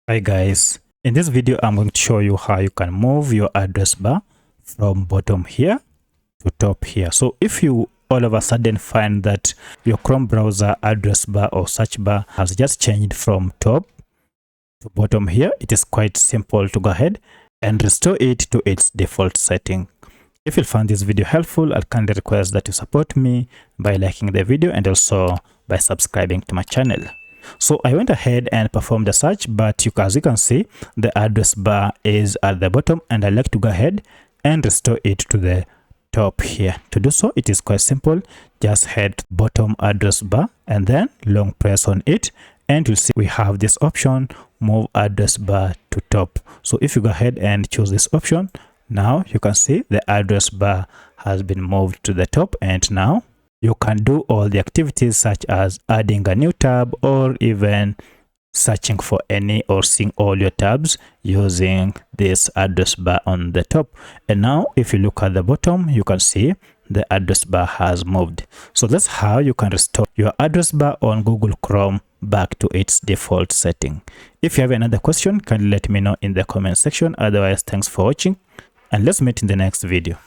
Hi guys, in this video I'm going to show you how you can move your address bar from bottom here to top here. So if you all of a sudden find that your Chrome browser address bar or search bar has just changed from top to bottom here, it is quite simple to go ahead and restore it to its default setting. If you found this video helpful, I'll kindly request that you support me by liking the video and also by subscribing to my channel. So I went ahead and performed the search, but as you can see, the address bar is at the bottom and I like to go ahead and restore it to the top here. To do so, it is quite simple. Just head to bottom address bar and then long press on it, and you'll see we have this option, move address bar to top. So if you go ahead and choose this option, now you can see the address bar has been moved to the top, and now you can do all the activities such as adding a new tab or even searching for any or seeing all your tabs using this address bar on the top. And now if you look at the bottom, you can see the address bar has moved. So that's how you can restore your address bar on Google Chrome back to its default setting. If you have another question, kindly let me know in the comment section. Otherwise, thanks for watching and let's meet in the next video.